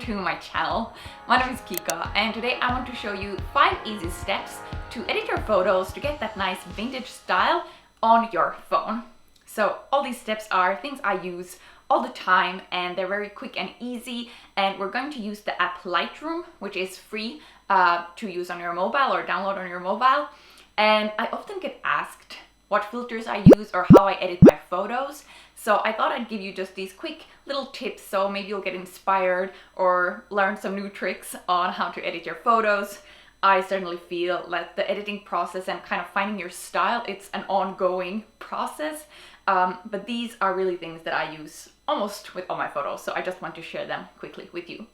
to my channel. My name is Kika and today I want to show you 5 easy steps to edit your photos to get that nice vintage style on your phone. So all these steps are things I use all the time and they're very quick and easy, and we're going to use the app Lightroom, which is free to use on your mobile or download on your mobile. And I often get asked what filters I use or how I edit my photos. So I thought I'd give you just these quick little tips so maybe you'll get inspired or learn some new tricks on how to edit your photos. I certainly feel like the editing process and kind of finding your style, it's an ongoing process. But these are really things that I use almost with all my photos. So I just want to share them quickly with you.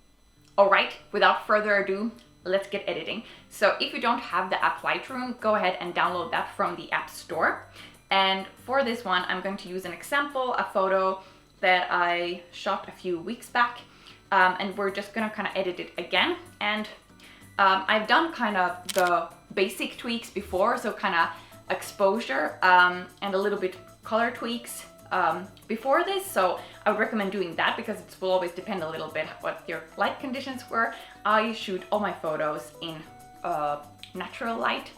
All right, without further ado, let's get editing. So if you don't have the app Lightroom, go ahead and download that from the App Store. And for this one, I'm going to use an example, a photo that I shot a few weeks back. And we're just gonna kind of edit it again. And I've done kind of the basic tweaks before, so kind of exposure and a little bit color tweaks before this. So I would recommend doing that because it will always depend a little bit what your light conditions were. I shoot all my photos in natural light,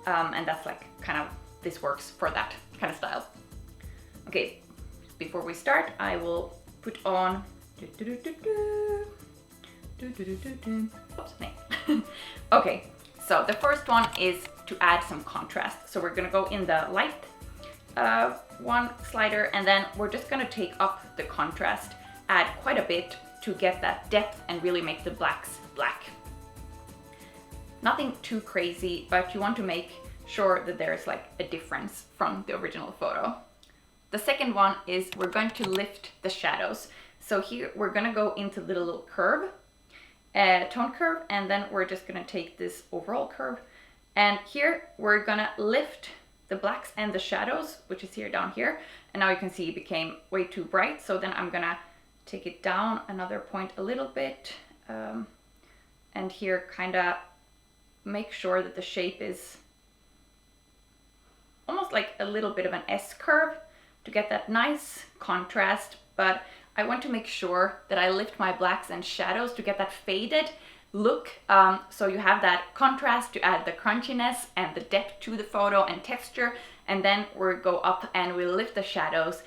and that's like kind of, this works for that kind of style. Okay, before we start, I will put on oops, no. Okay, so the first one is to add some contrast. So we're gonna go in the light one slider, and then we're just gonna take up the contrast, add quite a bit to get that depth and really make the blacks black. Nothing too crazy, but you want to make sure that there's like a difference from the original photo. The second one is we're going to lift the shadows. So here we're gonna go into the little curve, tone curve, and then we're just gonna take this overall curve, and here we're gonna lift the blacks and the shadows, which is here down here. And now you can see it became way too bright. So then I'm gonna take it down another point a little bit, and here kind of make sure that the shape is almost like a little bit of an S curve to get that nice contrast. But I want to make sure that I lift my blacks and shadows to get that faded look. So you have that contrast to add the crunchiness and the depth to the photo and texture. And then we'll go up and we'll lift the shadows.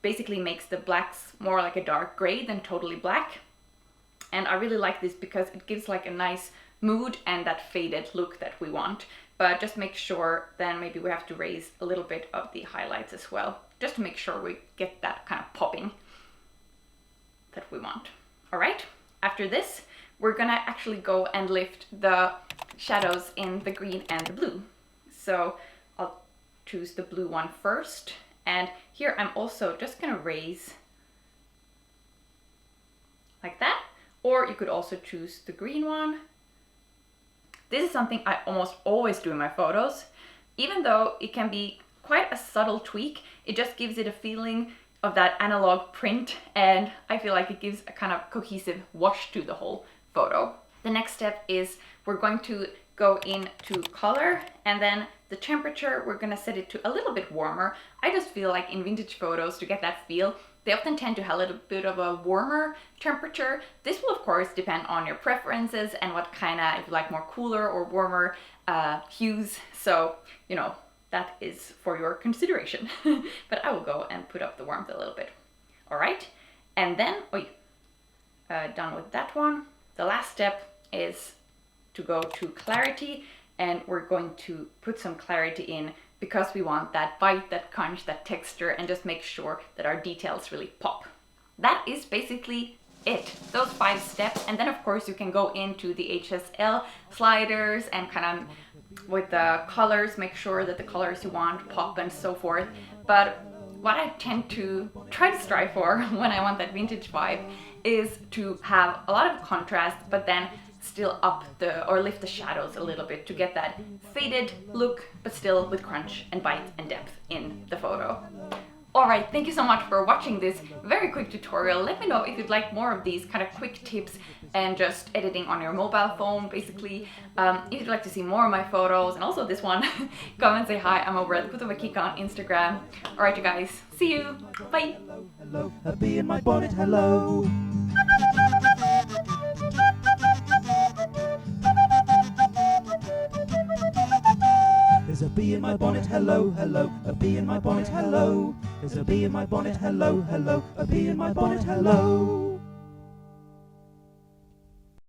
Basically makes the blacks more like a dark gray than totally black. And I really like this because it gives like a nice mood and that faded look that we want. But just make sure then maybe we have to raise a little bit of the highlights as well, just to make sure we get that kind of popping that we want. All right, after this, we're gonna actually go and lift the shadows in the green and the blue. So I'll choose the blue one first. And here I'm also just gonna raise like that, or you could also choose the green one. This is something I almost always do in my photos. Even though it can be quite a subtle tweak, it just gives it a feeling of that analog print, and I feel like it gives a kind of cohesive wash to the whole photo. The next step is we're going to go into color, and then the temperature, we're gonna set it to a little bit warmer. I just feel like in vintage photos, to get that feel, they often tend to have a little bit of a warmer temperature. This will of course depend on your preferences and what kind of, if you like more cooler or warmer hues. So, you know, that is for your consideration. But I will go and put up the warmth a little bit. All right, and then, done with that one. The last step is to go to clarity, and we're going to put some clarity in because we want that bite, that crunch, that texture, and just make sure that our details really pop. That is basically it, those 5 steps. And then of course you can go into the HSL sliders and kind of with the colors, make sure that the colors you want pop and so forth. But what I tend to try to strive for when I want that vintage vibe is to have a lot of contrast, but then still up or lift the shadows a little bit to get that faded look, but still with crunch and bite and depth in the photo. All right, thank you so much for watching this very quick tutorial. Let me know if you'd like more of these kind of quick tips and just editing on your mobile phone, basically. If you'd like to see more of my photos and also this one, come and say hi. I'm over at Kika on Instagram. All right, you guys, see you. Bye. Hello, hello, a bee in my bonnet, hello. bonnet, hello, hello. A bee in my bonnet, hello. There's a bee in my bonnet, hello, hello. A bee in my bonnet, hello.